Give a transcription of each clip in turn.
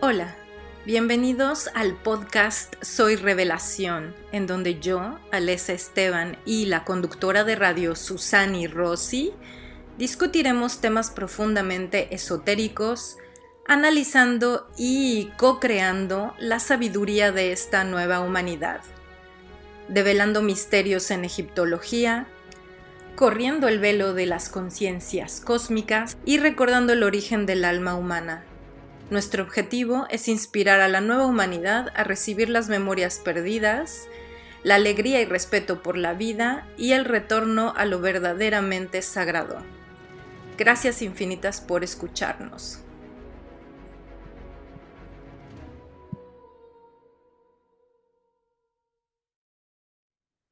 Hola, bienvenidos al podcast Soy Revelación, en donde yo, Alessa Esteban y la conductora de radio Susani Rossi discutiremos temas profundamente esotéricos, analizando y co-creando la sabiduría de esta nueva humanidad, develando misterios en egiptología, corriendo el velo de las conciencias cósmicas y recordando el origen del alma humana. Nuestro objetivo es inspirar a la nueva humanidad a recibir las memorias perdidas, la alegría y respeto por la vida y el retorno a lo verdaderamente sagrado. Gracias infinitas por escucharnos.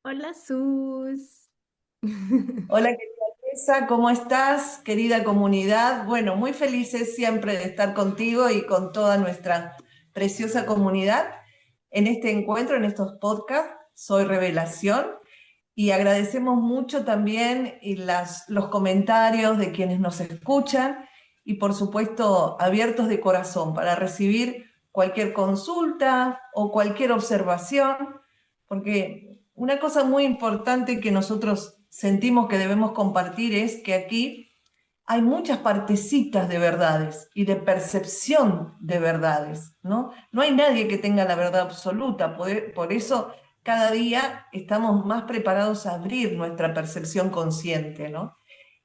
Hola, Sus. Hola, querida Teresa, ¿cómo estás, querida comunidad? Bueno, muy felices siempre de estar contigo y con toda nuestra preciosa comunidad en este encuentro, en estos podcasts. Soy Revelación y agradecemos mucho también los comentarios de quienes nos escuchan y por supuesto abiertos de corazón para recibir cualquier consulta o cualquier observación, porque una cosa muy importante que nosotros sentimos que debemos compartir es que aquí hay muchas partecitas de verdades y de percepción de verdades, ¿no? No hay nadie que tenga la verdad absoluta, por eso cada día estamos más preparados a abrir nuestra percepción consciente, ¿no?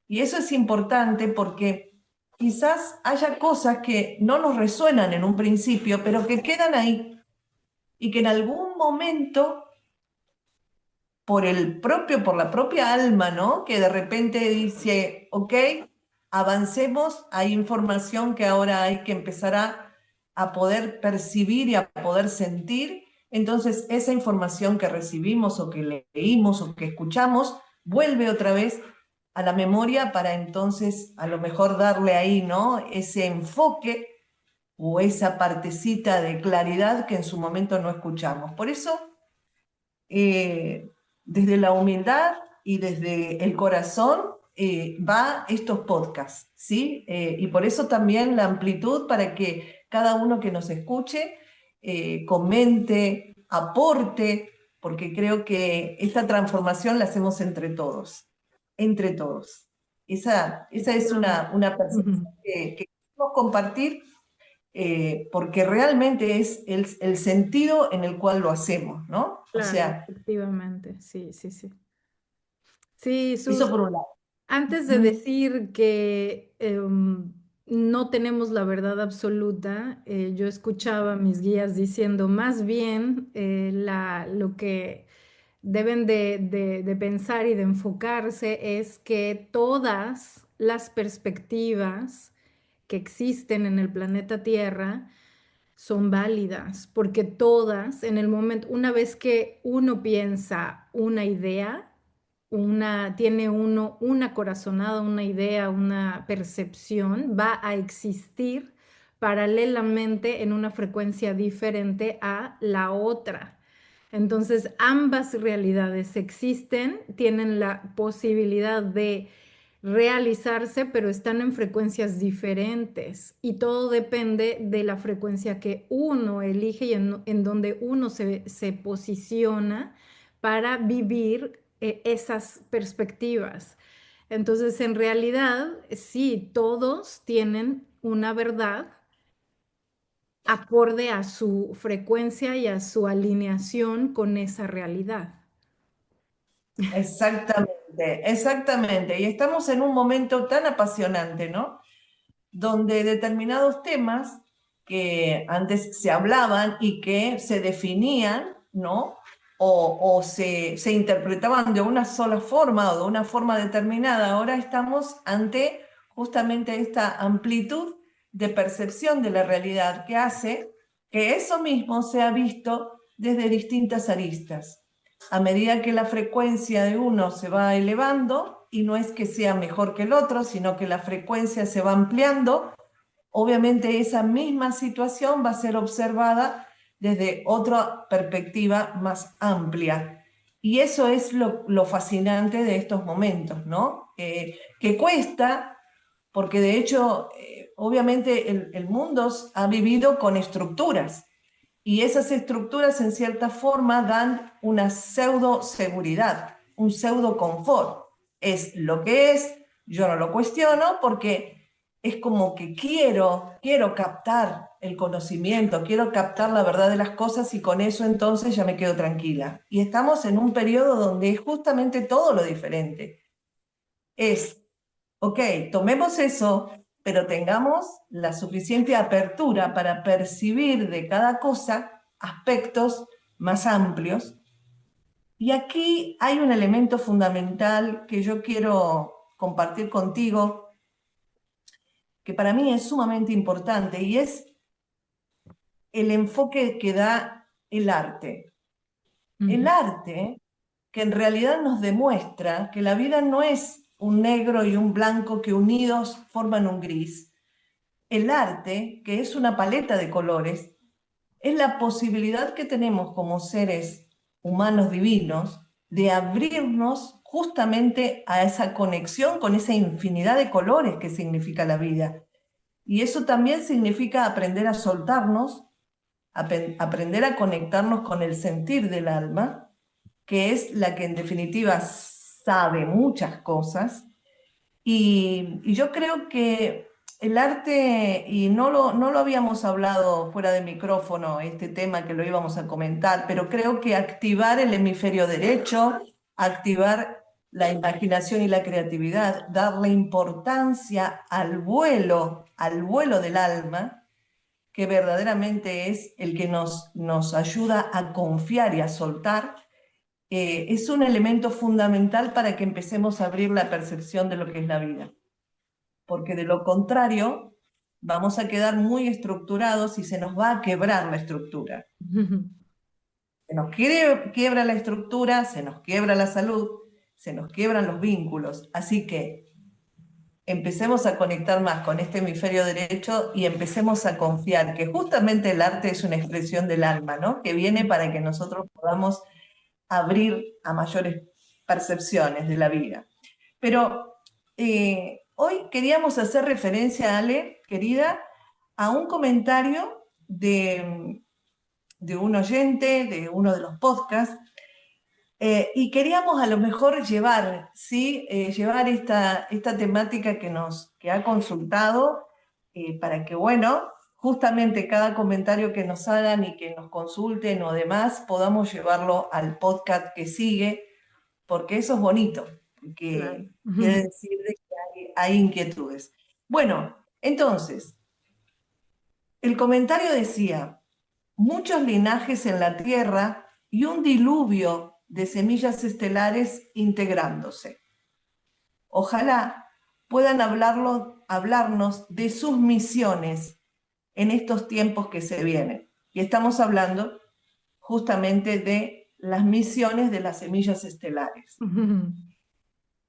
Y eso es importante porque quizás haya cosas que no nos resuenan en un principio, pero que quedan ahí y que en algún momento por la propia alma, ¿no? Que de repente dice, ok, avancemos, hay información que ahora hay que empezar a poder percibir y a poder sentir. Entonces, esa información que recibimos o que leímos o que escuchamos vuelve otra vez a la memoria para entonces a lo mejor darle ahí, ¿no? Ese enfoque o esa partecita de claridad que en su momento no escuchamos. Por eso eh, desde la humildad y desde el corazón va estos podcasts, ¿sí? Y por eso también la amplitud para que cada uno que nos escuche comente, aporte, porque creo que esta transformación la hacemos entre todos, entre todos. Esa es una percepción que queremos compartir porque realmente es el sentido en el cual lo hacemos, ¿no? O Claro, sea, efectivamente, sí, sí, sí. Sí, eso Sus, por un lado. antes de Ujú. decir que no tenemos la verdad absoluta, yo escuchaba a mis guías diciendo más bien lo que deben de pensar y de enfocarse es que todas las perspectivas que existen en el planeta Tierra son válidas, porque todas, en el momento, una vez que uno piensa una idea, tiene uno una corazonada, una idea, una percepción, va a existir paralelamente en una frecuencia diferente a la otra. Entonces, ambas realidades existen, tienen la posibilidad de realizarse, pero están en frecuencias diferentes y todo depende de la frecuencia que uno elige y en donde uno se posiciona para vivir esas perspectivas. Entonces, en realidad, sí, todos tienen una verdad acorde a su frecuencia y a su alineación con esa realidad. Exactamente, exactamente. Y estamos en un momento tan apasionante, ¿no? Donde determinados temas que antes se hablaban y que se definían, ¿no? O se interpretaban de una sola forma o de una forma determinada, ahora estamos ante justamente esta amplitud de percepción de la realidad que hace que eso mismo sea visto desde distintas aristas. A medida que la frecuencia de uno se va elevando, y no es que sea mejor que el otro, sino que la frecuencia se va ampliando, obviamente esa misma situación va a ser observada desde otra perspectiva más amplia. Y eso es lo fascinante de estos momentos, ¿no? Que cuesta, porque de hecho, obviamente el mundo ha vivido con estructuras, y esas estructuras en cierta forma dan una pseudo seguridad, un pseudo confort. Es lo que es, yo no lo cuestiono porque es como que quiero captar el conocimiento, quiero captar la verdad de las cosas y con eso entonces ya me quedo tranquila. Y estamos en un periodo donde es justamente todo lo diferente. Es, ok, tomemos eso, pero tengamos la suficiente apertura para percibir de cada cosa aspectos más amplios. Y aquí hay un elemento fundamental que yo quiero compartir contigo, que para mí es sumamente importante, y es el enfoque que da el arte. El arte que en realidad nos demuestra que la vida no es un negro y un blanco que unidos forman un gris. El arte, que es una paleta de colores, es la posibilidad que tenemos como seres humanos divinos de abrirnos justamente a esa conexión con esa infinidad de colores que significa la vida. Y eso también significa aprender a soltarnos, aprender a conectarnos con el sentir del alma, que es la que en definitiva sabe muchas cosas. Y yo creo que el arte, y no lo habíamos hablado fuera de micrófono, este tema que lo íbamos a comentar, pero creo que activar el hemisferio derecho, activar la imaginación y la creatividad, darle importancia al vuelo del alma, que verdaderamente es el que nos ayuda a confiar y a soltar, es un elemento fundamental para que empecemos a abrir la percepción de lo que es la vida. Porque de lo contrario, vamos a quedar muy estructurados y se nos va a quebrar la estructura. Se nos quiebra la estructura, se nos quiebra la salud, se nos quiebran los vínculos. Así que empecemos a conectar más con este hemisferio derecho y empecemos a confiar que justamente el arte es una expresión del alma, ¿no? Que viene para que nosotros podamos abrir a mayores percepciones de la vida. Pero hoy queríamos hacer referencia, Ale, querida, a un comentario de un oyente, de uno de los podcasts, y queríamos a lo mejor llevar, ¿sí? Llevar esta temática que ha consultado, para que, bueno, justamente cada comentario que nos hagan y que nos consulten o demás, podamos llevarlo al podcast que sigue, porque eso es bonito, porque Claro. quiere decir de que hay inquietudes. Bueno, entonces, el comentario decía, muchos linajes en la Tierra y un diluvio de semillas estelares integrándose. Ojalá puedan hablarnos de sus misiones en estos tiempos que se vienen. Y estamos hablando justamente de las misiones de las semillas estelares.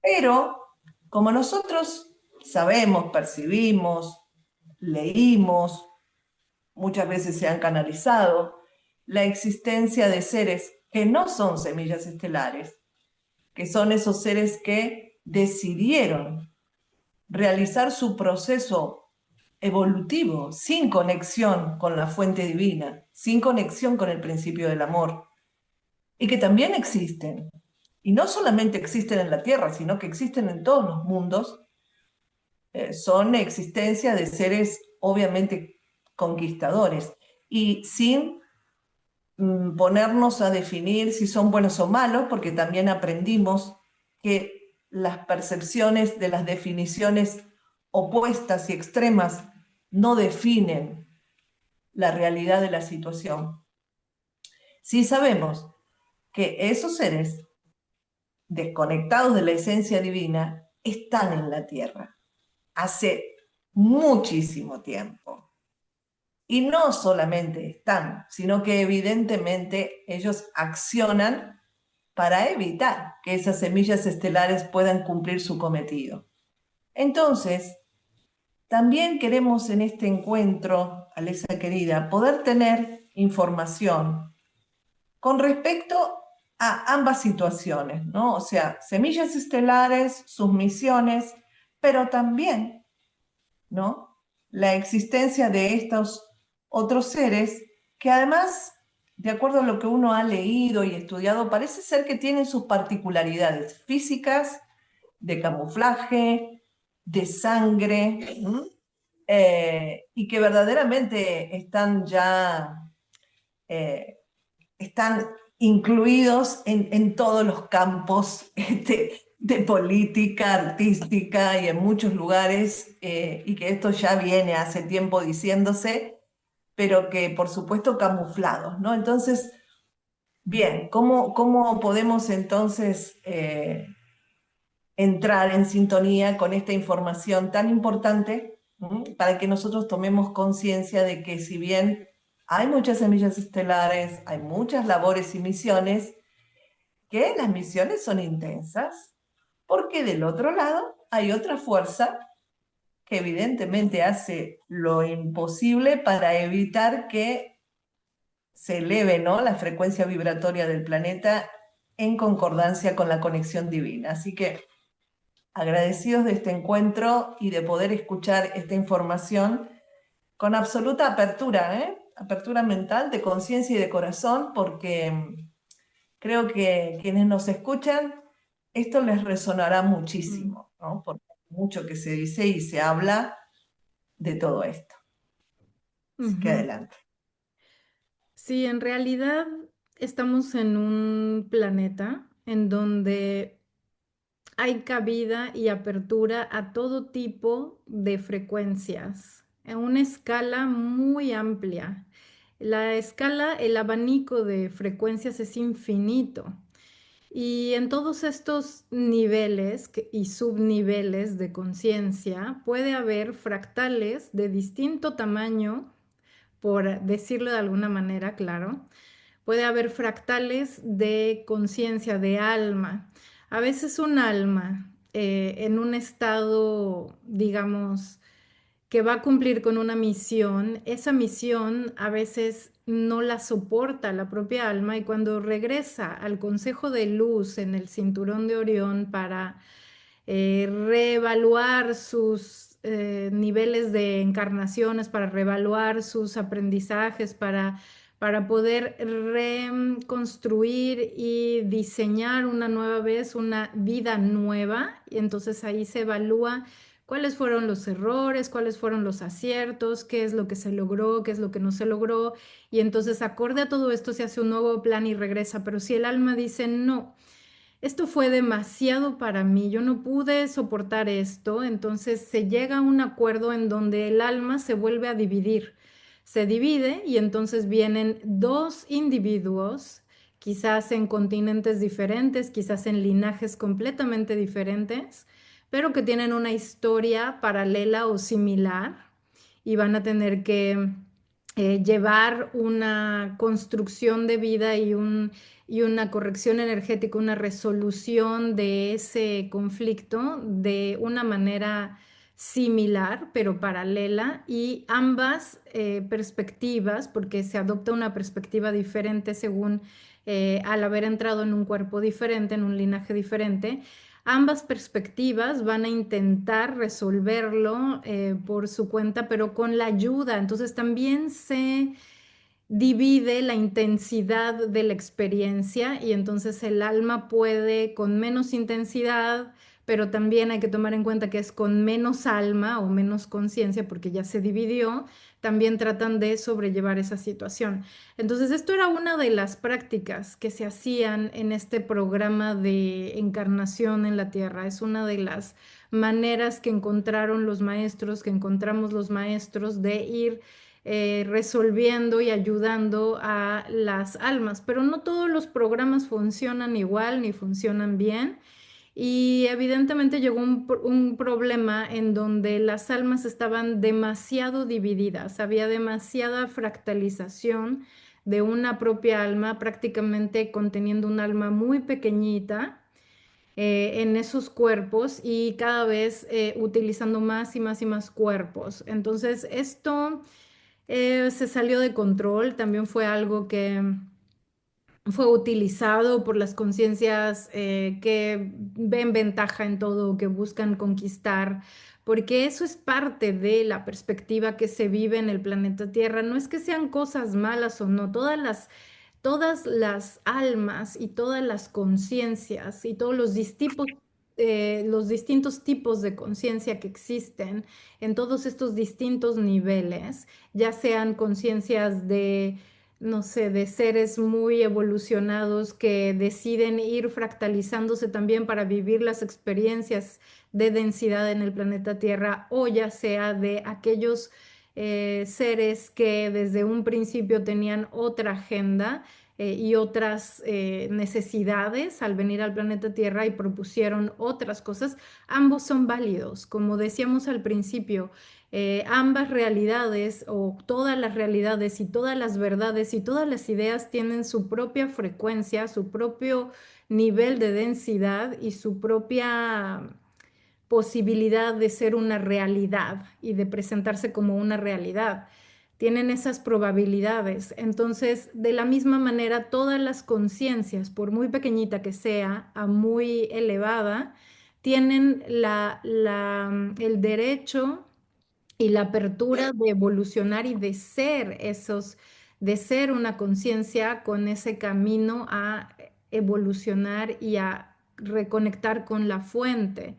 Pero como nosotros sabemos, percibimos, leímos, muchas veces se han canalizado la existencia de seres que no son semillas estelares, que son esos seres que decidieron realizar su proceso evolutivo sin conexión con la fuente divina, sin conexión con el principio del amor, y que también existen. Y no solamente existen en la Tierra, sino que existen en todos los mundos. Son existencia de seres obviamente conquistadores y sin ponernos a definir si son buenos o malos, porque también aprendimos que las percepciones de las definiciones opuestas y extremas no definen la realidad de la situación. Sí sabemos que esos seres desconectados de la esencia divina están en la Tierra hace muchísimo tiempo. Y no solamente están, sino que evidentemente ellos accionan para evitar que esas semillas estelares puedan cumplir su cometido. Entonces, también queremos en este encuentro, Alesa querida, poder tener información con respecto a ambas situaciones, ¿no? O sea, semillas estelares, sus misiones, pero también ¿no? La existencia de estos otros seres que además, de acuerdo a lo que uno ha leído y estudiado, parece ser que tienen sus particularidades físicas, de camuflaje, de sangre, y que verdaderamente están ya, eh, están incluidos en todos los campos de política, artística y en muchos lugares, y que esto ya viene hace tiempo diciéndose, pero que por supuesto camuflados, ¿no? Entonces, bien, ¿cómo podemos entonces entrar en sintonía con esta información tan importante, para que nosotros tomemos conciencia de que si bien hay muchas semillas estelares, hay muchas labores y misiones, que las misiones son intensas, porque del otro lado hay otra fuerza que evidentemente hace lo imposible para evitar que se eleve, ¿no?, la frecuencia vibratoria del planeta en concordancia con la conexión divina. Así que agradecidos de este encuentro y de poder escuchar esta información con absoluta apertura, ¿eh? Apertura mental, de conciencia y de corazón, porque creo que quienes nos escuchan, esto les resonará Mm. muchísimo, ¿no? Porque hay mucho que se dice y se habla de todo esto. Así que Ujú. adelante. Sí, en realidad estamos en un planeta en donde hay cabida y apertura a todo tipo de frecuencias, en una escala muy amplia. La escala, el abanico de frecuencias es infinito. Y en todos estos niveles y subniveles de conciencia puede haber fractales de distinto tamaño, por decirlo de alguna manera, claro. Puede haber fractales de conciencia, de alma. A veces un alma en un estado, digamos, que va a cumplir con una misión, esa misión a veces no la soporta la propia alma y cuando regresa al Consejo de Luz en el Cinturón de Orión para reevaluar sus niveles de encarnaciones, para reevaluar sus aprendizajes, para poder reconstruir y diseñar una nueva vez una vida nueva. Y entonces ahí se evalúa cuáles fueron los errores, cuáles fueron los aciertos, qué es lo que se logró, qué es lo que no se logró. Y entonces acorde a todo esto se hace un nuevo plan y regresa. Pero si el alma dice no, esto fue demasiado para mí, yo no pude soportar esto, entonces se llega a un acuerdo en donde el alma se vuelve a dividir. Se divide y entonces vienen dos individuos, quizás en continentes diferentes, quizás en linajes completamente diferentes, pero que tienen una historia paralela o similar y van a tener que llevar una construcción de vida y una corrección energética, una resolución de ese conflicto de una manera similar, pero paralela, y ambas perspectivas, porque se adopta una perspectiva diferente según al haber entrado en un cuerpo diferente, en un linaje diferente. Ambas perspectivas van a intentar resolverlo por su cuenta, pero con la ayuda. Entonces también se divide la intensidad de la experiencia y entonces el alma puede con menos intensidad, pero también hay que tomar en cuenta que es con menos alma o menos conciencia porque ya se dividió, también tratan de sobrellevar esa situación. Entonces esto era una de las prácticas que se hacían en este programa de encarnación en la Tierra. Es una de las maneras que encontraron los maestros, que encontramos los maestros de ir resolviendo y ayudando a las almas. Pero no todos los programas funcionan igual ni funcionan bien. Y evidentemente llegó un problema en donde las almas estaban demasiado divididas, había demasiada fractalización de una propia alma, prácticamente conteniendo un alma muy pequeñita en esos cuerpos y cada vez utilizando más y más y más cuerpos. Entonces, esto se salió de control, también fue algo que fue utilizado por las conciencias que ven ventaja en todo, que buscan conquistar, porque eso es parte de la perspectiva que se vive en el planeta Tierra. No es que sean cosas malas o no, todas las almas y todas las conciencias y todos los distintos tipos de conciencia que existen en todos estos distintos niveles, ya sean conciencias de, no sé, de seres muy evolucionados que deciden ir fractalizándose también para vivir las experiencias de densidad en el planeta Tierra, o ya sea de aquellos seres que desde un principio tenían otra agenda y otras necesidades al venir al planeta Tierra y propusieron otras cosas. Ambos son válidos, como decíamos al principio. Ambas realidades o todas las realidades y todas las verdades y todas las ideas tienen su propia frecuencia, su propio nivel de densidad y su propia posibilidad de ser una realidad y de presentarse como una realidad. Tienen esas probabilidades. Entonces, de la misma manera, todas las conciencias, por muy pequeñita que sea, a muy elevada, tienen el derecho y la apertura de evolucionar y de ser de ser una conciencia con ese camino a evolucionar y a reconectar con la fuente.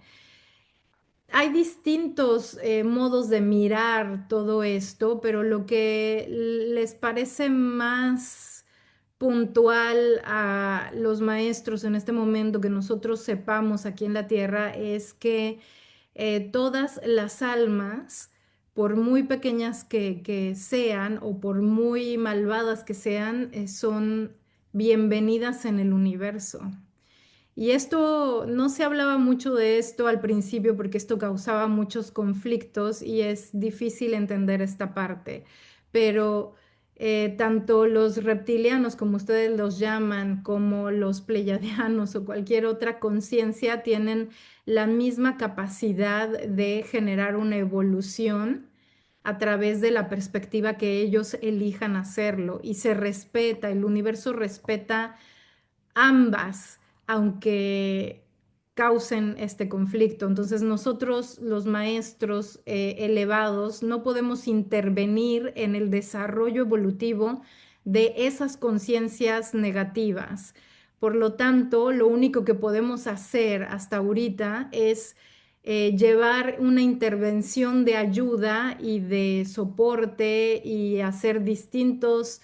Hay distintos modos de mirar todo esto, pero lo que les parece más puntual a los maestros en este momento que nosotros sepamos aquí en la tierra es que todas las almas, por muy pequeñas que sean o por muy malvadas que sean, son bienvenidas en el universo. Y esto, no se hablaba mucho de esto al principio porque esto causaba muchos conflictos y es difícil entender esta parte, pero tanto los reptilianos, como ustedes los llaman, como los pleiadianos o cualquier otra conciencia, tienen la misma capacidad de generar una evolución a través de la perspectiva que ellos elijan hacerlo, y se respeta, el universo respeta ambas, aunque causen este conflicto. Entonces nosotros, los maestros elevados, no podemos intervenir en el desarrollo evolutivo de esas conciencias negativas. Por lo tanto, lo único que podemos hacer hasta ahorita es llevar una intervención de ayuda y de soporte y hacer distintas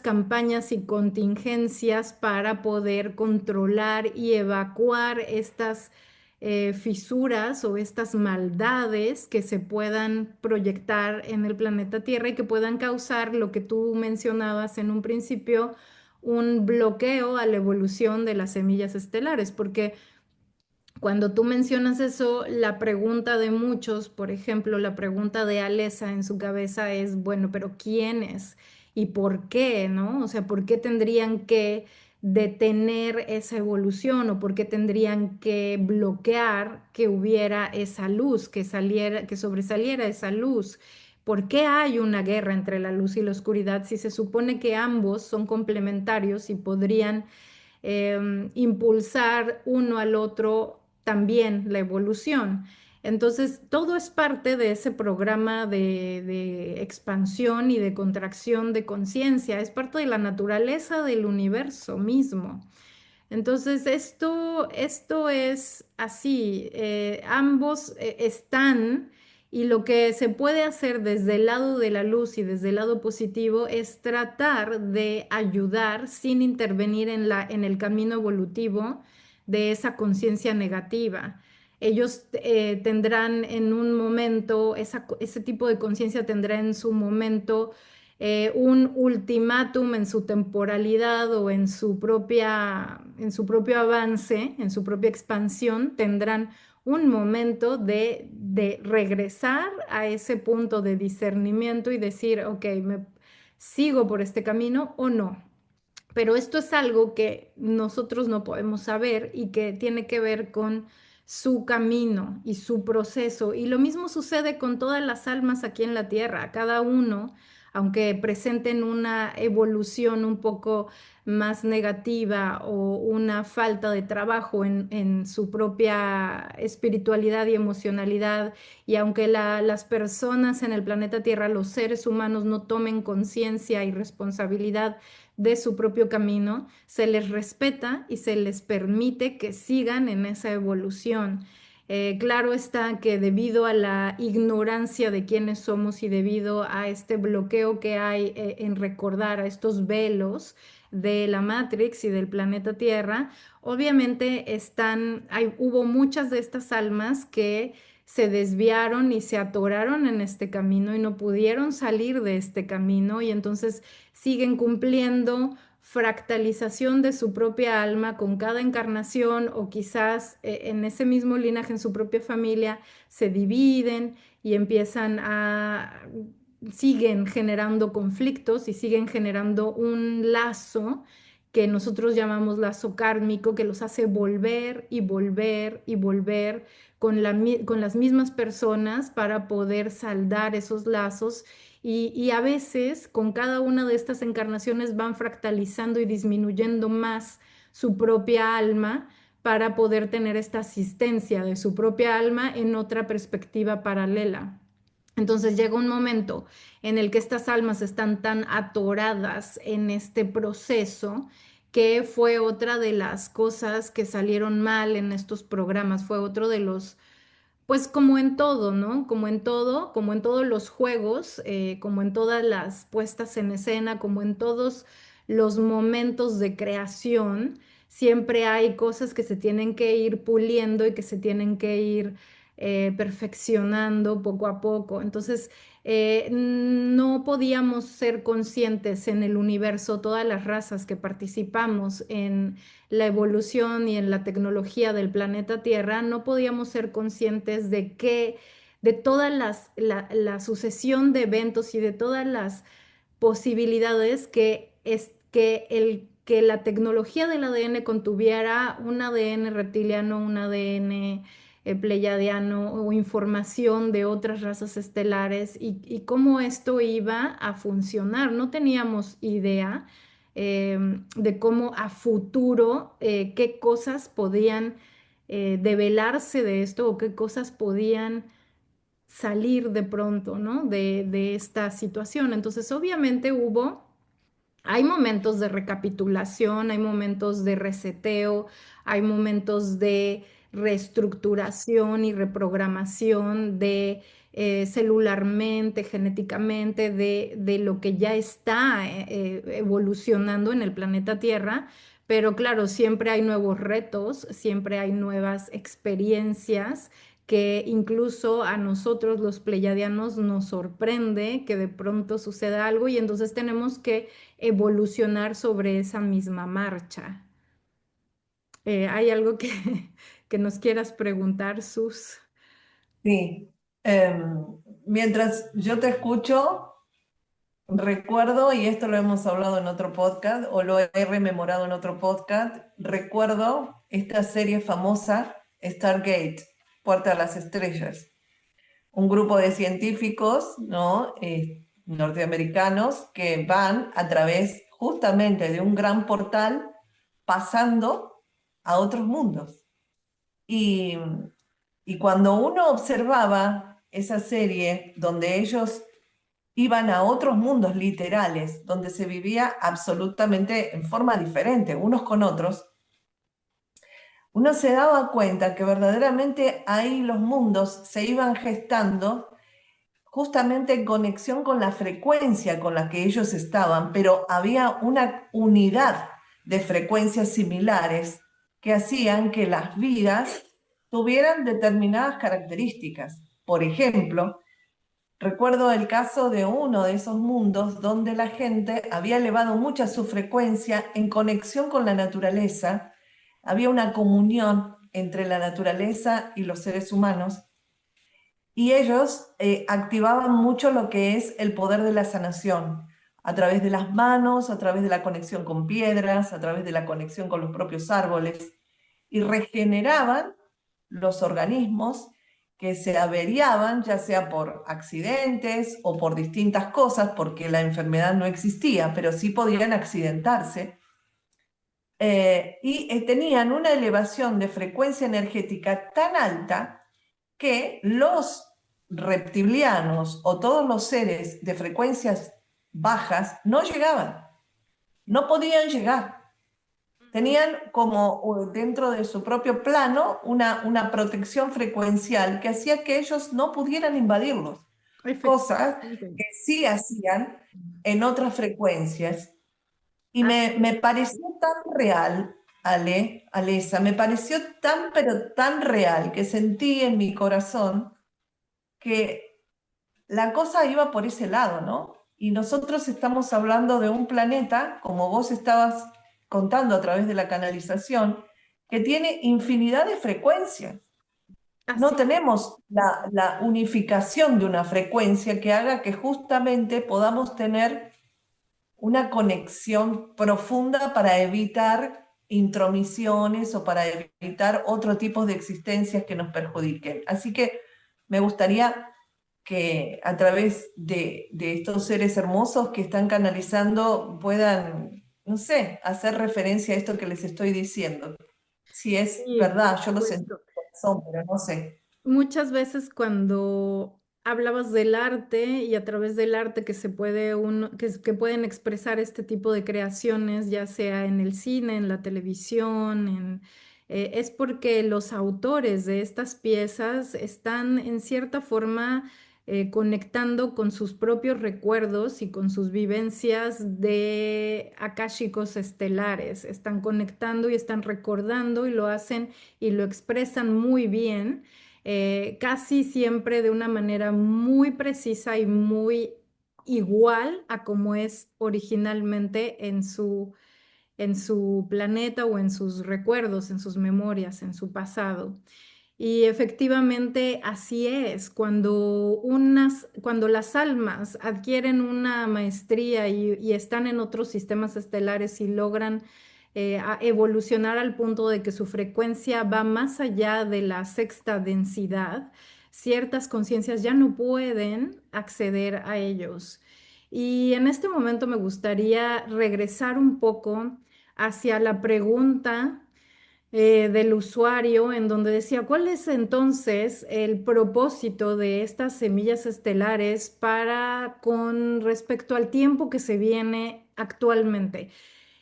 campañas y contingencias para poder controlar y evacuar estas fisuras o estas maldades que se puedan proyectar en el planeta Tierra y que puedan causar lo que tú mencionabas en un principio, un bloqueo a la evolución de las semillas estelares, porque cuando tú mencionas eso, la pregunta de muchos, por ejemplo, la pregunta de Alesa en su cabeza es, bueno, pero ¿quiénes y por qué, no? O sea, ¿por qué tendrían que detener esa evolución o por qué tendrían que bloquear que hubiera esa luz, que saliera, que sobresaliera esa luz? ¿Por qué hay una guerra entre la luz y la oscuridad si se supone que ambos son complementarios y podrían impulsar uno al otro también la evolución? Entonces, todo es parte de ese programa de expansión y de contracción de conciencia, es parte de la naturaleza del universo mismo. Entonces, esto es así, ambos están, y lo que se puede hacer desde el lado de la luz y desde el lado positivo es tratar de ayudar sin intervenir en el camino evolutivo de esa conciencia negativa. Ellos tendrán en un momento, ese tipo de conciencia tendrá en su momento un ultimátum en su temporalidad o en su propio avance, en su propia expansión, tendrán un momento de regresar a ese punto de discernimiento y decir, ok, ¿me sigo por este camino o no? Pero esto es algo que nosotros no podemos saber y que tiene que ver con su camino y su proceso. Y lo mismo sucede con todas las almas aquí en la tierra. Cada uno aunque presenten una evolución un poco más negativa o una falta de trabajo en su propia espiritualidad y emocionalidad, y aunque las personas en el planeta Tierra, los seres humanos, no tomen conciencia y responsabilidad de su propio camino, se les respeta y se les permite que sigan en esa evolución. Claro está que debido a la ignorancia de quiénes somos y debido a este bloqueo que hay en recordar a estos velos de la Matrix y del planeta Tierra, obviamente hubo muchas de estas almas que se desviaron y se atoraron en este camino y no pudieron salir de este camino y entonces siguen cumpliendo fractalización de su propia alma con cada encarnación o quizás en ese mismo linaje, en su propia familia, se dividen y siguen generando conflictos y siguen generando un lazo que nosotros llamamos lazo kármico, que los hace volver y volver y volver con las mismas personas para poder saldar esos lazos y a veces con cada una de estas encarnaciones van fractalizando y disminuyendo más su propia alma para poder tener esta asistencia de su propia alma en otra perspectiva paralela. Entonces llega un momento en el que estas almas están tan atoradas en este proceso que fue otra de las cosas que salieron mal en estos programas, fue otro de los pues como en todo, ¿no? Como en todo, como en todos los juegos, como en todas las puestas en escena, como en todos los momentos de creación, siempre hay cosas que se tienen que ir puliendo y que se tienen que ir perfeccionando poco a poco. Entonces, no podíamos ser conscientes en el universo, todas las razas que participamos en la evolución y en la tecnología del planeta Tierra, no podíamos ser conscientes de toda la sucesión de eventos y de todas las posibilidades que la tecnología del ADN contuviera un ADN reptiliano, un ADN pleiadiano o información de otras razas estelares y cómo esto iba a funcionar. No teníamos idea de cómo a futuro, qué cosas podían develarse de esto o qué cosas podían salir de pronto, ¿no? De esta situación. Entonces, obviamente hay momentos de recapitulación, hay momentos de reseteo, hay momentos de reestructuración y reprogramación de celularmente, genéticamente, de lo que ya está evolucionando en el planeta Tierra. Pero claro, siempre hay nuevos retos, siempre hay nuevas experiencias que incluso a nosotros los pleyadianos nos sorprende que de pronto suceda algo y entonces tenemos que evolucionar sobre esa misma marcha. ¿Hay algo que, que nos quieras preguntar, Sus? Sí. Mientras yo te escucho, recuerdo, y esto lo hemos hablado en otro podcast, o lo he rememorado en otro podcast, recuerdo esta serie famosa, Stargate, Puerta a las Estrellas. Un grupo de científicos, ¿no? Norteamericanos que van a través justamente de un gran portal pasando a otros mundos. Y, y cuando uno observaba esa serie donde ellos iban a otros mundos literales, donde se vivía absolutamente en forma diferente unos con otros, uno se daba cuenta que verdaderamente ahí los mundos se iban gestando justamente en conexión con la frecuencia con la que ellos estaban, pero había una unidad de frecuencias similares que hacían que las vidas tuvieran determinadas características. Por ejemplo, recuerdo el caso de uno de esos mundos donde la gente había elevado mucho su frecuencia en conexión con la naturaleza, había una comunión entre la naturaleza y los seres humanos, y ellos activaban mucho lo que es el poder de la sanación, a través de las manos, a través de la conexión con piedras, a través de la conexión con los propios árboles, y regeneraban los organismos que se averiaban, ya sea por accidentes o por distintas cosas, porque la enfermedad no existía, pero sí podían accidentarse, y tenían una elevación de frecuencia energética tan alta que los reptilianos o todos los seres de frecuencias bajas no llegaban, no podían llegar. Tenían como dentro de su propio plano una protección frecuencial que hacía que ellos no pudieran invadirlos, cosas Efectivamente. que sí hacían en otras frecuencias. Y Así me pareció tan real, Alesa, me pareció tan, pero tan real que sentí en mi corazón que la cosa iba por ese lado, ¿no? Y nosotros estamos hablando de un planeta, como vos estabas contando a través de la canalización, que tiene infinidad de frecuencias. No así tenemos la unificación de una frecuencia que haga que justamente podamos tener una conexión profunda para evitar intromisiones o para evitar otro tipo de existencias que nos perjudiquen. Así que me gustaría que a través de estos seres hermosos que están canalizando puedan, no sé, hacer referencia a esto que les estoy diciendo. Si es sí, por verdad, yo lo sentí en supuesto. mi corazón, pero no sé. Muchas veces cuando hablabas del arte y a través del arte que se puede que pueden expresar este tipo de creaciones, ya sea en el cine, en la televisión, es porque los autores de estas piezas están en cierta forma conectando con sus propios recuerdos y con sus vivencias de akáshicos estelares. Están conectando y están recordando y lo hacen y lo expresan muy bien, casi siempre de una manera muy precisa y muy igual a como es originalmente en su planeta o en sus recuerdos, en sus memorias, en su pasado. Y efectivamente así es, cuando las almas adquieren una maestría y están en otros sistemas estelares y logran evolucionar al punto de que su frecuencia va más allá de la sexta densidad, ciertas conciencias ya no pueden acceder a ellos. Y en este momento me gustaría regresar un poco hacia la pregunta del usuario, en donde decía, ¿cuál es entonces el propósito de estas semillas estelares para con respecto al tiempo que se viene actualmente?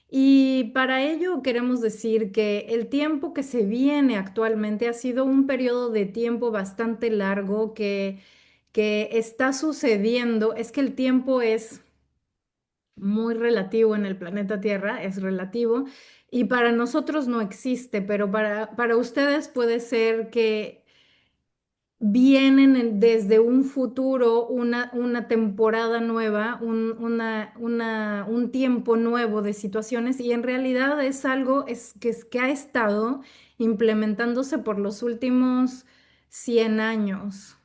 Y para ello queremos decir que el tiempo que se viene actualmente ha sido un periodo de tiempo bastante largo que está sucediendo. Es que el tiempo es muy relativo en el planeta Tierra, es relativo, y para nosotros no existe, pero para ustedes puede ser que vienen desde un futuro, una temporada nueva, un tiempo nuevo de situaciones, y en realidad es algo que ha estado implementándose por los últimos 100 años.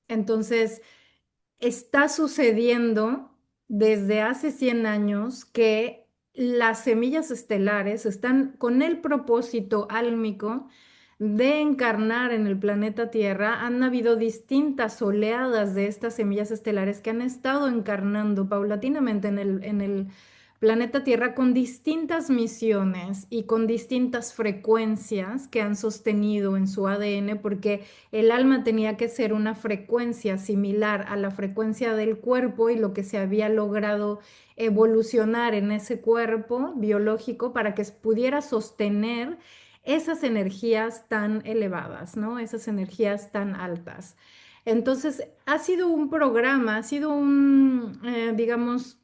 Entonces, está sucediendo desde hace 100 años que las semillas estelares están con el propósito álmico de encarnar en el planeta Tierra. Han habido distintas oleadas de estas semillas estelares que han estado encarnando paulatinamente en el planeta Tierra con distintas misiones y con distintas frecuencias que han sostenido en su ADN, porque el alma tenía que ser una frecuencia similar a la frecuencia del cuerpo y lo que se había logrado evolucionar en ese cuerpo biológico para que pudiera sostener esas energías tan elevadas, ¿no? Esas energías tan altas. Entonces, ha sido un programa, ha sido digamos,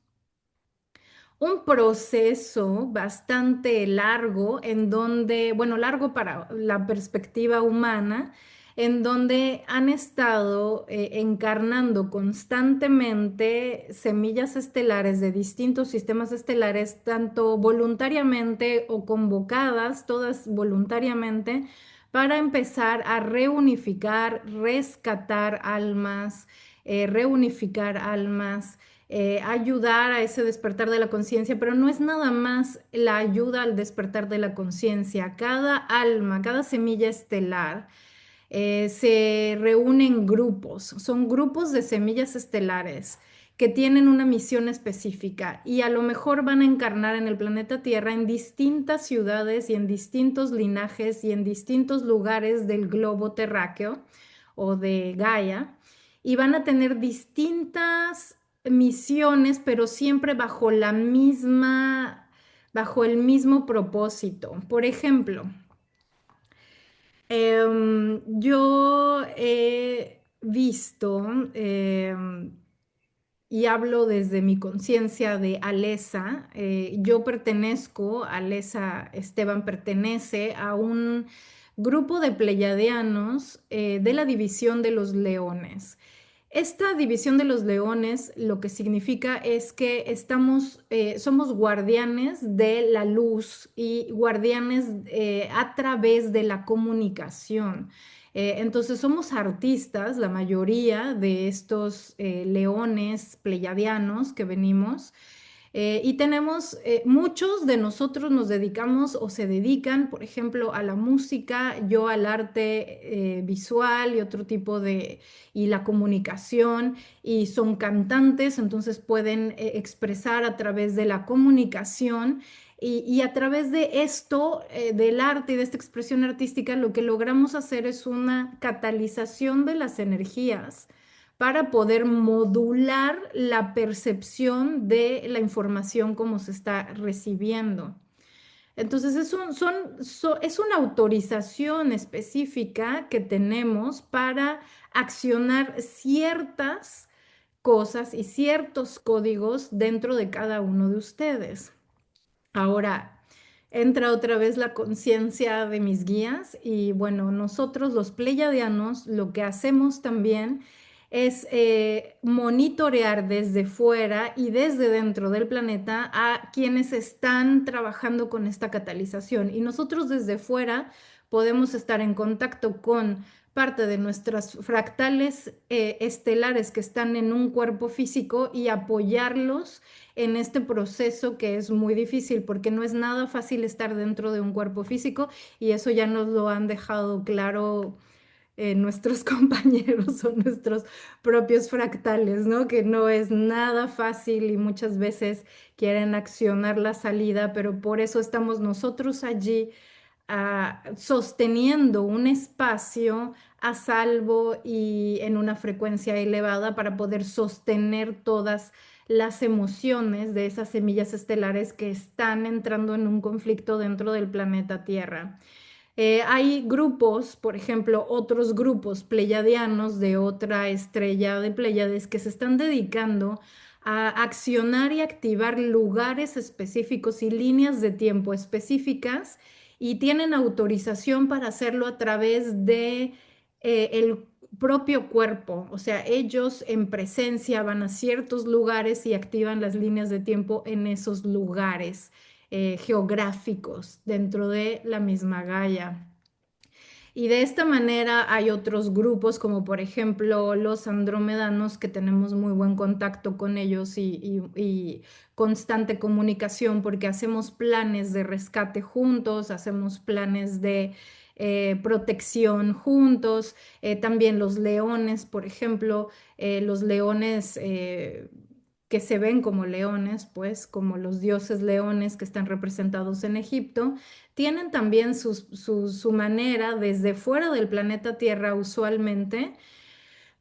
un proceso bastante largo en donde, bueno, largo para la perspectiva humana, en donde han estado encarnando constantemente semillas estelares de distintos sistemas estelares, tanto voluntariamente o convocadas, todas voluntariamente, para empezar a reunificar, rescatar almas, reunificar almas, ayudar a ese despertar de la conciencia, pero no es nada más la ayuda al despertar de la conciencia. Cada alma, cada semilla estelar Se reúnen grupos, son grupos de semillas estelares que tienen una misión específica y a lo mejor van a encarnar en el planeta Tierra en distintas ciudades y en distintos linajes y en distintos lugares del globo terráqueo o de Gaia y van a tener distintas misiones, pero siempre bajo el mismo propósito. Por ejemplo, yo he visto y hablo desde mi conciencia de Alesa. Yo pertenezco, Alesa Esteban pertenece a un grupo de pleyadianos de la división de los leones. Esta división de los leones lo que significa es que somos guardianes de la luz y guardianes a través de la comunicación. Entonces somos artistas, la mayoría de estos leones pleyadianos que venimos. Y tenemos, muchos de nosotros nos dedicamos o se dedican, por ejemplo, a la música, yo al arte visual y otro tipo y la comunicación, y son cantantes, entonces pueden expresar a través de la comunicación. Y a través de esto, del arte y de esta expresión artística, lo que logramos hacer es una catalización de las energías para poder modular la percepción de la información como se está recibiendo. Entonces, es una autorización específica que tenemos para accionar ciertas cosas y ciertos códigos dentro de cada uno de ustedes. Ahora, entra otra vez la conciencia de mis guías y bueno, nosotros los pleyadianos lo que hacemos también es monitorear desde fuera y desde dentro del planeta a quienes están trabajando con esta catalización. Y nosotros desde fuera podemos estar en contacto con parte de nuestras fractales estelares que están en un cuerpo físico y apoyarlos en este proceso que es muy difícil porque no es nada fácil estar dentro de un cuerpo físico y eso ya nos lo han dejado claro nuestros compañeros o nuestros propios fractales, ¿no? Que no es nada fácil y muchas veces quieren accionar la salida, pero por eso estamos nosotros allí sosteniendo un espacio a salvo y en una frecuencia elevada para poder sostener todas las emociones de esas semillas estelares que están entrando en un conflicto dentro del planeta Tierra. Hay grupos, por ejemplo, otros grupos pleyadianos de otra estrella de Pléyades que se están dedicando a accionar y activar lugares específicos y líneas de tiempo específicas y tienen autorización para hacerlo a través de el propio cuerpo. O sea, ellos en presencia van a ciertos lugares y activan las líneas de tiempo en esos lugares geográficos dentro de la misma Gaia. Y de esta manera hay otros grupos como por ejemplo los andromedanos que tenemos muy buen contacto con ellos y constante comunicación porque hacemos planes de rescate juntos, hacemos planes de protección juntos. También los leones, por ejemplo, los leones que se ven como leones, pues como los dioses leones que están representados en Egipto tienen también su manera desde fuera del planeta Tierra usualmente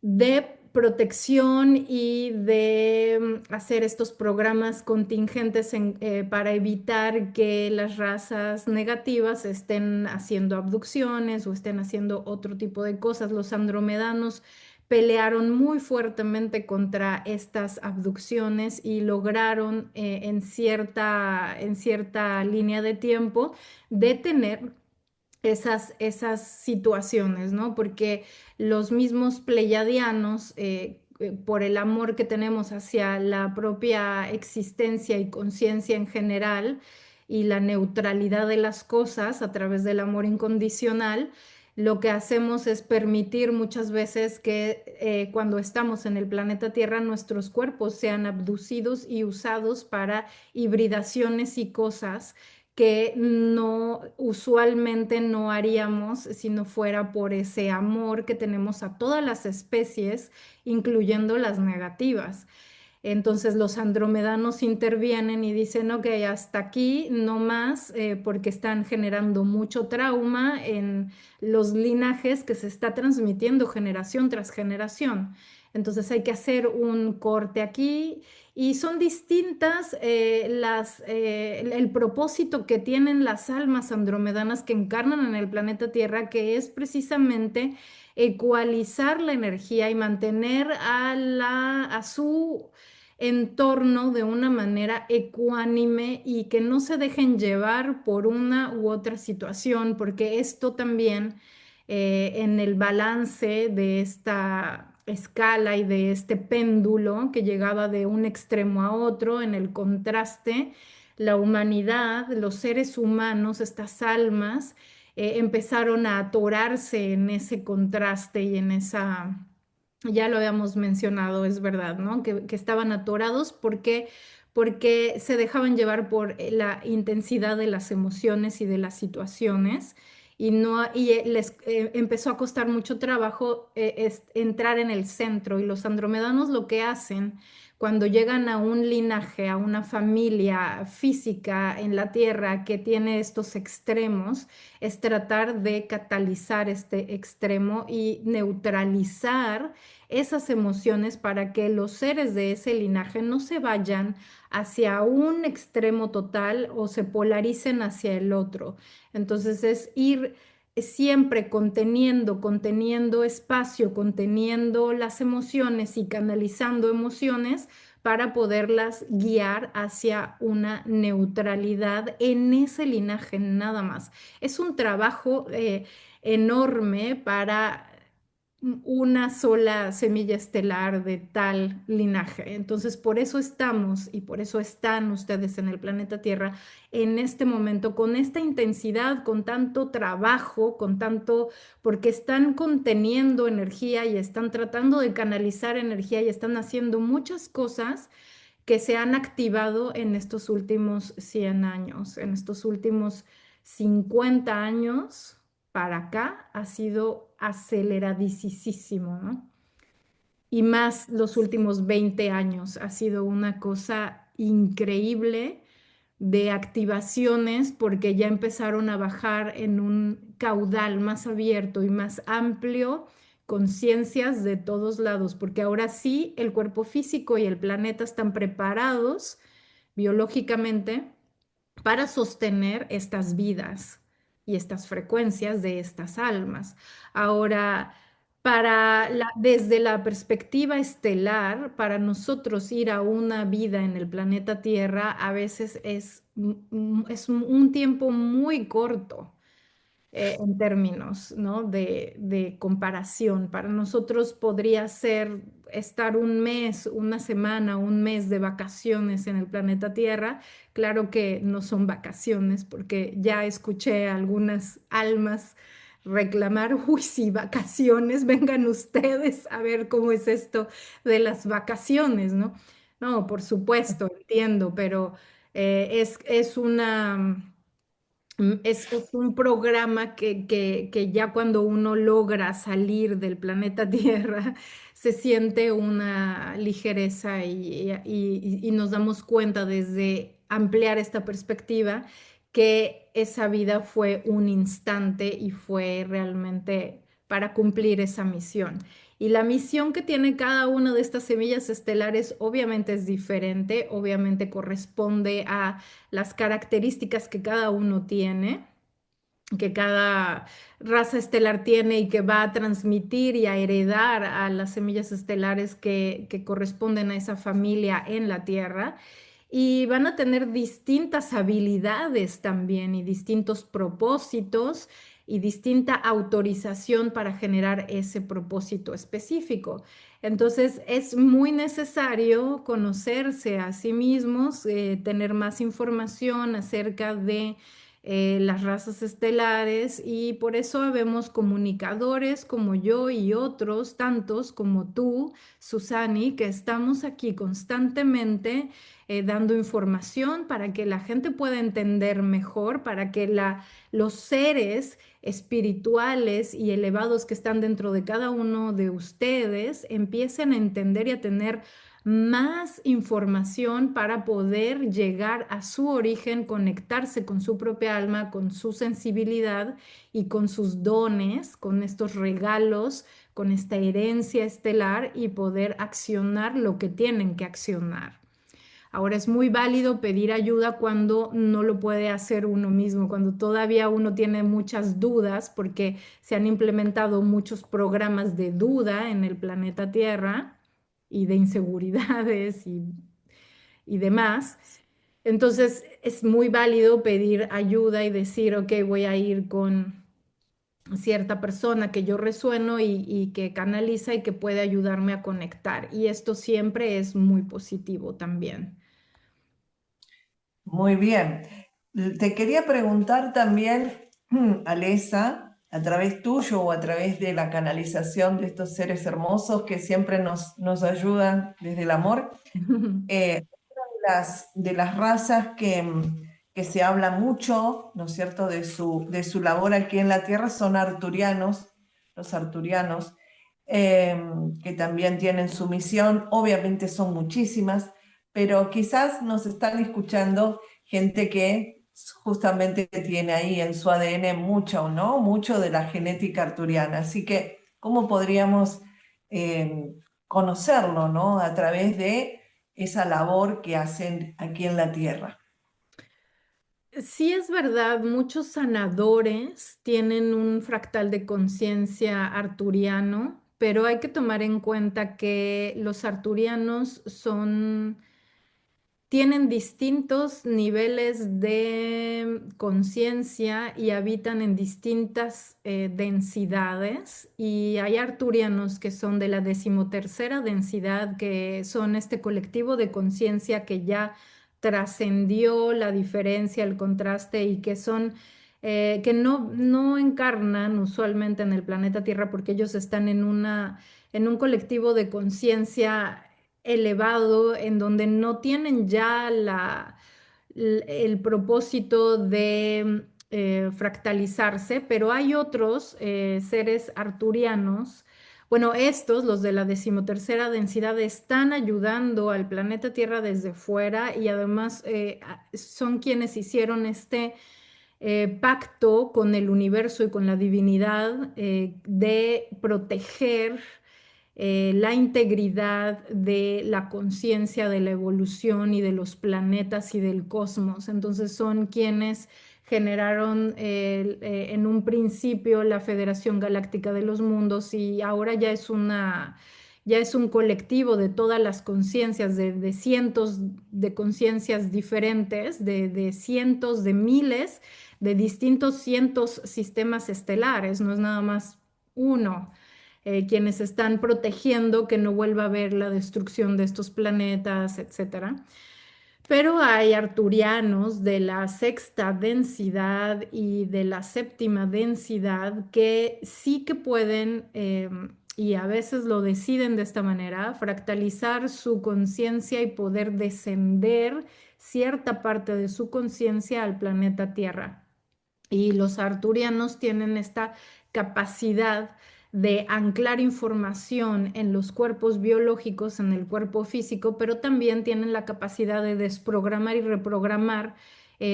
de protección y de hacer estos programas contingentes para evitar que las razas negativas estén haciendo abducciones o estén haciendo otro tipo de cosas. Los andromedanos pelearon muy fuertemente contra estas abducciones y lograron en cierta línea de tiempo detener esas situaciones, ¿no? Porque los mismos pleyadianos, por el amor que tenemos hacia la propia existencia y conciencia en general y la neutralidad de las cosas a través del amor incondicional, lo que hacemos es permitir muchas veces que cuando estamos en el planeta Tierra nuestros cuerpos sean abducidos y usados para hibridaciones y cosas que no usualmente no haríamos si no fuera por ese amor que tenemos a todas las especies, incluyendo las negativas. Entonces los andromedanos intervienen y dicen, ok, hasta aquí no más, porque están generando mucho trauma en los linajes que se está transmitiendo generación tras generación. Entonces hay que hacer un corte aquí y son distintas el propósito que tienen las almas andromedanas que encarnan en el planeta Tierra, que es precisamente ecualizar la energía y mantener a su entorno de una manera ecuánime y que no se dejen llevar por una u otra situación, porque esto también en el balance de esta escala y de este péndulo que llegaba de un extremo a otro, en el contraste, la humanidad, los seres humanos, estas almas, empezaron a atorarse en ese contraste y en esa, ya lo habíamos mencionado, es verdad, ¿no? Que estaban atorados porque se dejaban llevar por la intensidad de las emociones y de las situaciones y, no, y les empezó a costar mucho trabajo entrar en el centro y los andromedanos lo que hacen cuando llegan a un linaje, a una familia física en la Tierra que tiene estos extremos, es tratar de catalizar este extremo y neutralizar esas emociones para que los seres de ese linaje no se vayan hacia un extremo total o se polaricen hacia el otro. Entonces es ir siempre conteniendo espacio, conteniendo las emociones y canalizando emociones para poderlas guiar hacia una neutralidad en ese linaje nada más. Es un trabajo enorme para una sola semilla estelar de tal linaje. Entonces, por eso estamos y por eso están ustedes en el planeta Tierra en este momento con esta intensidad, con tanto trabajo, con tanto, porque están conteniendo energía y están tratando de canalizar energía y están haciendo muchas cosas que se han activado en estos últimos 100 años, en estos últimos 50 años para acá ha sido aceleradísimo, ¿no? Y más los últimos 20 años ha sido una cosa increíble de activaciones porque ya empezaron a bajar en un caudal más abierto y más amplio conciencias de todos lados, porque ahora sí el cuerpo físico y el planeta están preparados biológicamente para sostener estas vidas y estas frecuencias de estas almas. Ahora, desde la perspectiva estelar, para nosotros ir a una vida en el planeta Tierra a veces es un tiempo muy corto en términos, ¿no? de comparación. Para nosotros podría ser estar un mes, una semana, un mes de vacaciones en el planeta Tierra. Claro que no son vacaciones, porque ya escuché a algunas almas reclamar, uy, sí, vacaciones, vengan ustedes a ver cómo es esto de las vacaciones, ¿no? No, por supuesto, entiendo, pero es una es un programa que ya cuando uno logra salir del planeta Tierra, se siente una ligereza y nos damos cuenta desde ampliar esta perspectiva que esa vida fue un instante y fue realmente para cumplir esa misión. Y la misión que tiene cada una de estas semillas estelares obviamente es diferente, obviamente corresponde a las características que cada uno tiene, que cada raza estelar tiene y que va a transmitir y a heredar a las semillas estelares que corresponden a esa familia en la Tierra. Y van a tener distintas habilidades también y distintos propósitos y distinta autorización para generar ese propósito específico. Entonces es muy necesario conocerse a sí mismos, tener más información acerca de las razas estelares, y por eso habemos comunicadores como yo y otros, tantos como tú, Susani, que estamos aquí constantemente dando información para que la gente pueda entender mejor, para que los seres espirituales y elevados que están dentro de cada uno de ustedes empiecen a entender y a tener más información para poder llegar a su origen, conectarse con su propia alma, con su sensibilidad y con sus dones, con estos regalos, con esta herencia estelar, y poder accionar lo que tienen que accionar. Ahora, es muy válido pedir ayuda cuando no lo puede hacer uno mismo, cuando todavía uno tiene muchas dudas, porque se han implementado muchos programas de duda en el planeta Tierra y de inseguridades y demás. Entonces, es muy válido pedir ayuda y decir, ok, voy a ir con cierta persona que yo resueno y que canaliza y que puede ayudarme a conectar. Y esto siempre es muy positivo también. Muy bien. Te quería preguntar también, Alesa, a través tuyo o a través de la canalización de estos seres hermosos que siempre nos ayudan desde el amor, de las razas que se habla mucho, ¿no es cierto?, de su labor aquí en la Tierra son arturianos, los arturianos, que también tienen su misión. Obviamente son muchísimas, pero quizás nos están escuchando gente que justamente tiene ahí en su ADN mucho, ¿no? Mucho de la genética arturiana. Así que, ¿cómo podríamos eh, conocerlo, ¿no? A través de esa labor que hacen aquí en la Tierra. Sí, es verdad, muchos sanadores tienen un fractal de conciencia arturiano, pero hay que tomar en cuenta que los arturianos tienen distintos niveles de conciencia y habitan en distintas densidades, y hay arturianos que son de la decimotercera densidad, que son este colectivo de conciencia que ya trascendió la diferencia, el contraste, y que son que no encarnan usualmente en el planeta Tierra, porque ellos están en un colectivo de conciencia elevado, en donde no tienen ya el propósito de fractalizarse, pero hay otros seres arturianos. Bueno, estos, los de la decimotercera densidad, están ayudando al planeta Tierra desde fuera, y además son quienes hicieron este pacto con el universo y con la divinidad de proteger la integridad de la conciencia, de la evolución y de los planetas y del cosmos. Entonces son quienes generaron en un principio la Federación Galáctica de los Mundos, y ahora ya es un colectivo de todas las conciencias, de cientos de conciencias diferentes, de cientos de miles, de distintos cientos sistemas estelares, no es nada más uno, quienes están protegiendo que no vuelva a haber la destrucción de estos planetas, etcétera. Pero hay arturianos de la sexta densidad y de la séptima densidad que sí que pueden, y a veces lo deciden de esta manera, fractalizar su conciencia y poder descender cierta parte de su conciencia al planeta Tierra. Y los arturianos tienen esta capacidad de anclar información en los cuerpos biológicos, en el cuerpo físico, pero también tienen la capacidad de desprogramar y reprogramar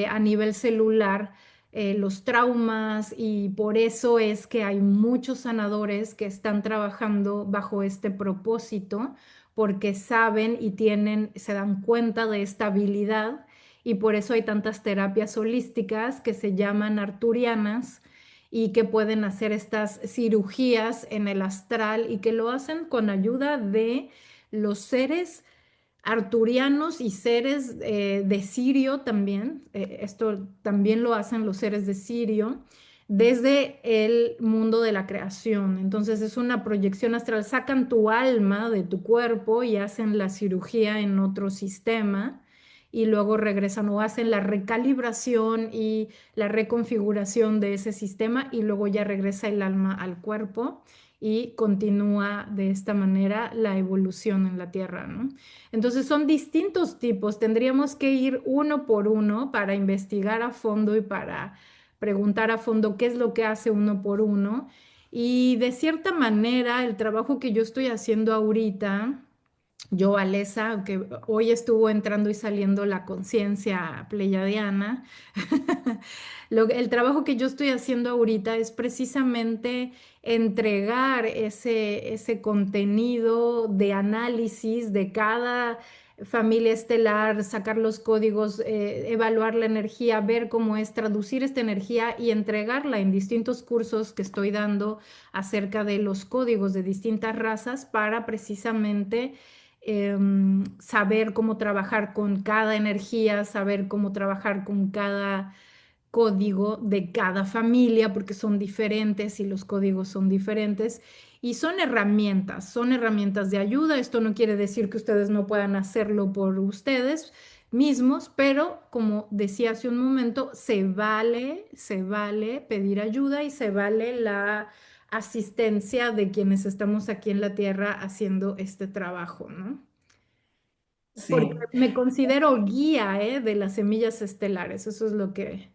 a nivel celular los traumas, y por eso es que hay muchos sanadores que están trabajando bajo este propósito, porque saben y se dan cuenta de esta habilidad, y por eso hay tantas terapias holísticas que se llaman arturianas y que pueden hacer estas cirugías en el astral, y que lo hacen con ayuda de los seres arturianos y seres de Sirio también. Esto también lo hacen los seres de Sirio desde el mundo de la creación. Entonces es una proyección astral, sacan tu alma de tu cuerpo y hacen la cirugía en otro sistema, y luego regresan o hacen la recalibración y la reconfiguración de ese sistema y luego ya regresa el alma al cuerpo y continúa de esta manera la evolución en la Tierra, ¿no? Entonces son distintos tipos, tendríamos que ir uno por uno para investigar a fondo y para preguntar a fondo qué es lo que hace uno por uno. Y de cierta manera, el trabajo que yo estoy haciendo ahorita, yo, Alesa, que hoy estuvo entrando y saliendo la conciencia pleyadiana, el trabajo que yo estoy haciendo ahorita es precisamente entregar ese contenido de análisis de cada familia estelar, sacar los códigos, evaluar la energía, ver cómo es, traducir esta energía y entregarla en distintos cursos que estoy dando acerca de los códigos de distintas razas para precisamente saber cómo trabajar con cada energía, saber cómo trabajar con cada código de cada familia, porque son diferentes y los códigos son diferentes. Y son herramientas de ayuda. Esto no quiere decir que ustedes no puedan hacerlo por ustedes mismos, pero como decía hace un momento, se vale pedir ayuda y se vale la asistencia de quienes estamos aquí en la Tierra haciendo este trabajo, ¿no? Porque Sí, me considero guía, de las semillas estelares, eso es lo que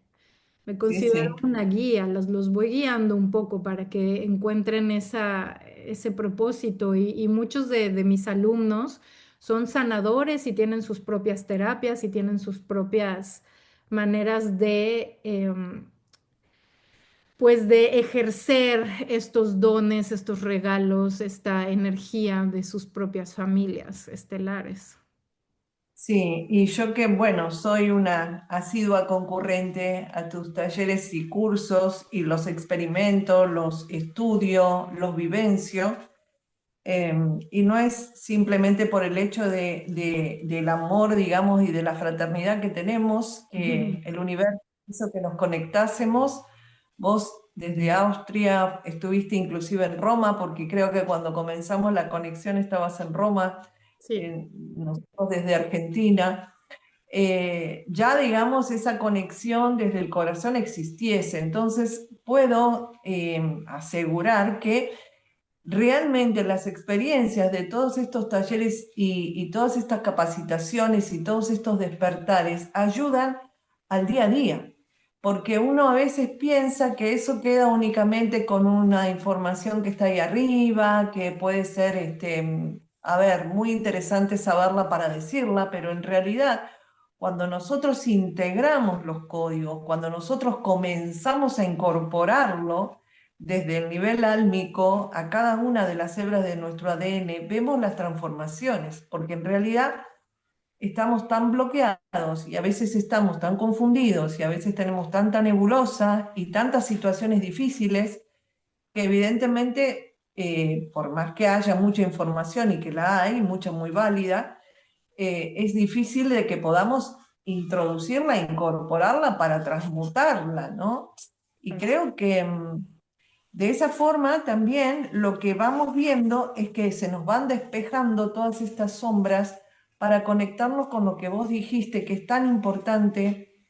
me sí, considero sí. una guía, los voy guiando un poco para que encuentren ese propósito y muchos de mis alumnos son sanadores y tienen sus propias terapias y tienen sus propias maneras pues de ejercer estos dones, estos regalos, esta energía de sus propias familias estelares. Sí, y yo que, bueno, soy una asidua concurrente a tus talleres y cursos y los experimento, los estudio, los vivencio, y no es simplemente por el hecho del amor, digamos, y de la fraternidad que tenemos, que el universo hizo que nos conectásemos. Vos desde Austria estuviste inclusive en Roma, porque creo que cuando comenzamos la conexión estabas en Roma, Sí. nosotros desde Argentina. Ya digamos esa conexión desde el corazón existiese. Entonces puedo asegurar que realmente las experiencias de todos estos talleres y todas estas capacitaciones y todos estos despertares ayudan al día a día, porque uno a veces piensa que eso queda únicamente con una información que está ahí arriba, que puede ser, a ver, muy interesante saberla para decirla, pero en realidad cuando nosotros integramos los códigos, cuando nosotros comenzamos a incorporarlo, desde el nivel álmico a cada una de las hebras de nuestro ADN, vemos las transformaciones, porque en realidad estamos tan bloqueados y a veces estamos tan confundidos y a veces tenemos tanta nebulosa y tantas situaciones difíciles que evidentemente, por más que haya mucha información y que la hay, mucha muy válida, es difícil de que podamos introducirla, incorporarla para transmutarla, ¿no? Y creo que de esa forma también lo que vamos viendo es que se nos van despejando todas estas sombras para conectarnos con lo que vos dijiste, que es tan importante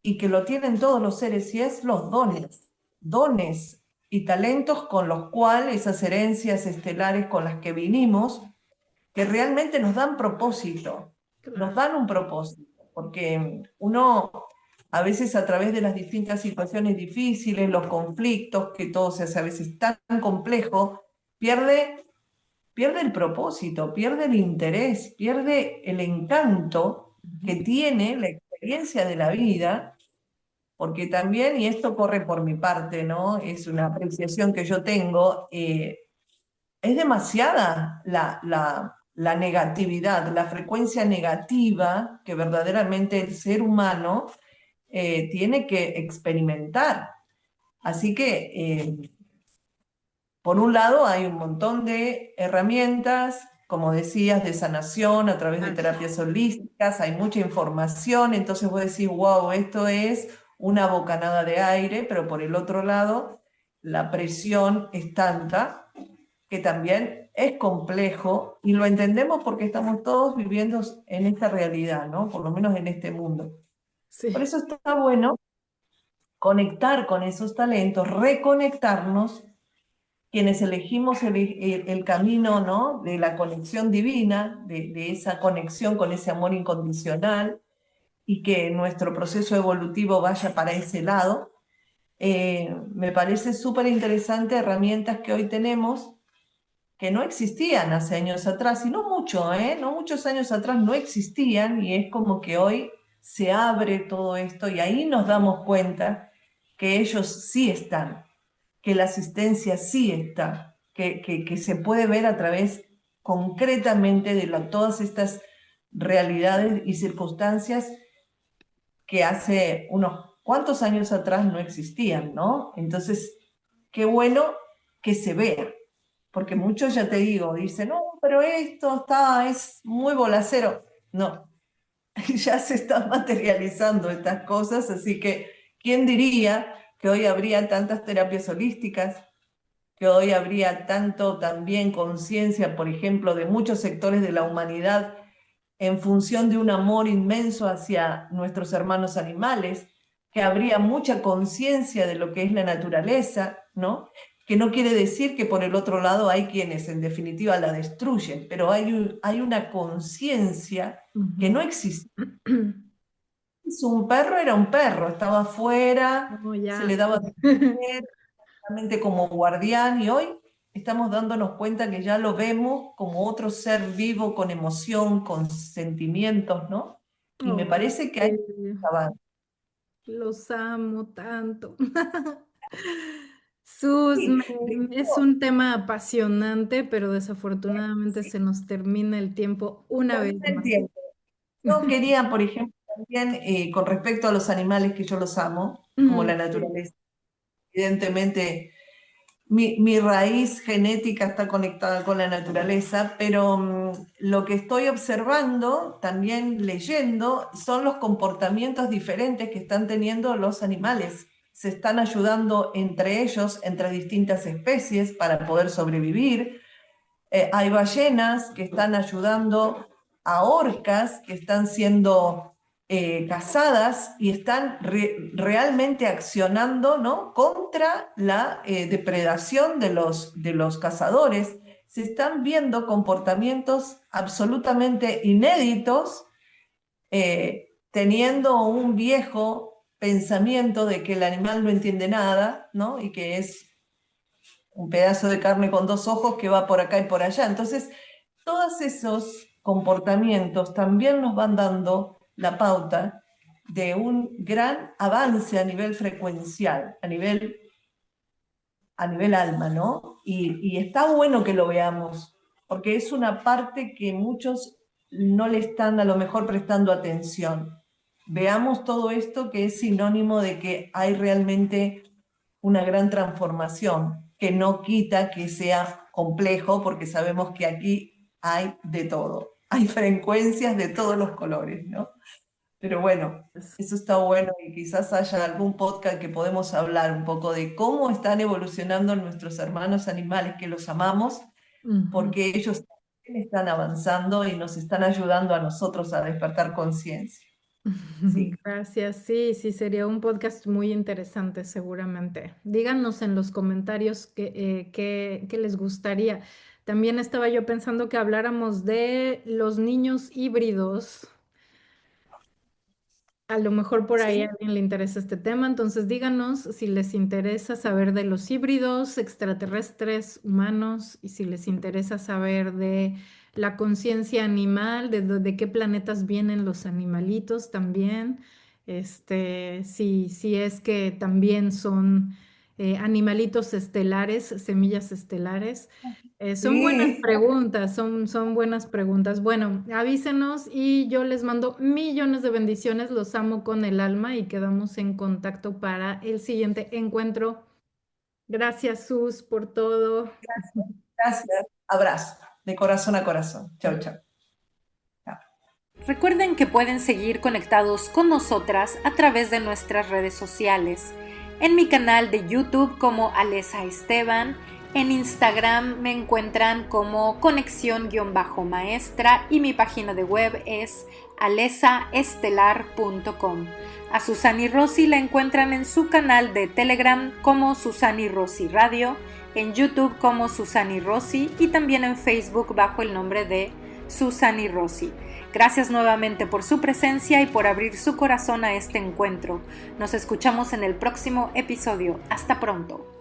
y que lo tienen todos los seres, y es los dones, dones y talentos con los cuales esas herencias estelares con las que vinimos, que realmente nos dan propósito, nos Claro. dan un propósito, porque uno a veces a través de las distintas situaciones difíciles, los conflictos, que todo se hace a veces tan complejo, pierde el propósito, pierde el interés, pierde el encanto que tiene la experiencia de la vida, porque también, y esto corre por mi parte, ¿no? Es una apreciación que yo tengo, es demasiada la negatividad, la frecuencia negativa que verdaderamente el ser humano tiene que experimentar. Así que, por un lado, hay un montón de herramientas, como decías, de sanación a través de terapias holísticas, hay mucha información, entonces vos decís, wow, esto es una bocanada de aire, pero por el otro lado, la presión es tanta que también es complejo y lo entendemos porque estamos todos viviendo en esta realidad, ¿no? Por lo menos en este mundo. Por Sí, eso está bueno conectar con esos talentos, reconectarnos, quienes elegimos el camino, ¿no? De la conexión divina, de esa conexión con ese amor incondicional y que nuestro proceso evolutivo vaya para ese lado. Me parece súper interesante herramientas que hoy tenemos que no existían hace años atrás, y no mucho, no muchos años atrás no existían, y es como que hoy se abre todo esto y ahí nos damos cuenta que ellos sí están, que la asistencia sí está, que se puede ver a través concretamente de todas estas realidades y circunstancias que hace unos cuantos años atrás no existían, ¿no? Entonces, qué bueno que se vea, porque muchos, ya te digo, dicen, no, pero esto es muy bolacero. No, ya se están materializando estas cosas, así que, ¿quién diría que hoy habría tantas terapias holísticas? Que hoy habría tanto también conciencia, por ejemplo, de muchos sectores de la humanidad en función de un amor inmenso hacia nuestros hermanos animales, que habría mucha conciencia de lo que es la naturaleza, ¿no? Que no quiere decir que por el otro lado hay quienes en definitiva la destruyen, pero hay una conciencia que no existe. Un perro era un perro, estaba afuera, no, se ya le daba de sé. comer, realmente como guardián, y hoy estamos dándonos cuenta que ya lo vemos como otro ser vivo con emoción, con sentimientos, ¿no? Y me Ay, parece que hay sí, avance. los amo tanto. Sus, Sí, de es hecho, un tema apasionante, pero desafortunadamente sí, se nos termina el tiempo una vez termina el más. tiempo. Yo quería, por ejemplo, también con respecto a los animales que yo los amo, como la Sí. naturaleza, evidentemente mi raíz genética está conectada con la naturaleza, pero lo que estoy observando, también leyendo, son los comportamientos diferentes que están teniendo los animales. Se están ayudando entre ellos, entre distintas especies, para poder sobrevivir. Hay ballenas que están ayudando a orcas que están siendo cazadas y están realmente accionando, ¿no? Contra la depredación de los cazadores. Se están viendo comportamientos absolutamente inéditos, teniendo un viejo pensamiento de que el animal no entiende nada, ¿no? Y que es un pedazo de carne con dos ojos que va por acá y por allá. Entonces, todos esos comportamientos también nos van dando la pauta de un gran avance a nivel frecuencial, a nivel alma, ¿no? Y está bueno que lo veamos, porque es una parte que muchos no le están a lo mejor prestando atención. Veamos todo esto que es sinónimo de que hay realmente una gran transformación, que no quita que sea complejo, porque sabemos que aquí hay de todo, hay frecuencias de todos los colores, ¿no? Pero bueno, eso está bueno y quizás haya algún podcast que podemos hablar un poco de cómo están evolucionando nuestros hermanos animales que los amamos, Ujú. porque ellos también están avanzando y nos están ayudando a nosotros a despertar conciencia. Sí. Gracias. Sí, sí, sería un podcast muy interesante, seguramente. Díganos en los comentarios qué les gustaría. También estaba yo pensando que habláramos de los niños híbridos. A lo mejor por ahí a ¿Sí? alguien le interesa este tema, entonces díganos si les interesa saber de los híbridos extraterrestres humanos y si les interesa saber de la conciencia animal, de qué planetas vienen los animalitos también, si es que también son animalitos estelares, semillas estelares. Son buenas Sí. preguntas, son buenas preguntas. Bueno, avísenos y yo les mando millones de bendiciones, los amo con el alma y quedamos en contacto para el siguiente encuentro. Gracias, Sus, por todo. Gracias. Abrazo, de corazón a corazón. Chau, chau. Chao. Recuerden que pueden seguir conectados con nosotras a través de nuestras redes sociales, en mi canal de YouTube como Alesa Esteban, En Instagram me encuentran como conexión-maestra y mi página de web es alesaestelar.com. A Susani Rossi la encuentran en su canal de Telegram como Susani Rossi Radio, en YouTube como Susani Rossi y también en Facebook bajo el nombre de Susani Rossi. Gracias nuevamente por su presencia y por abrir su corazón a este encuentro. Nos escuchamos en el próximo episodio. Hasta pronto.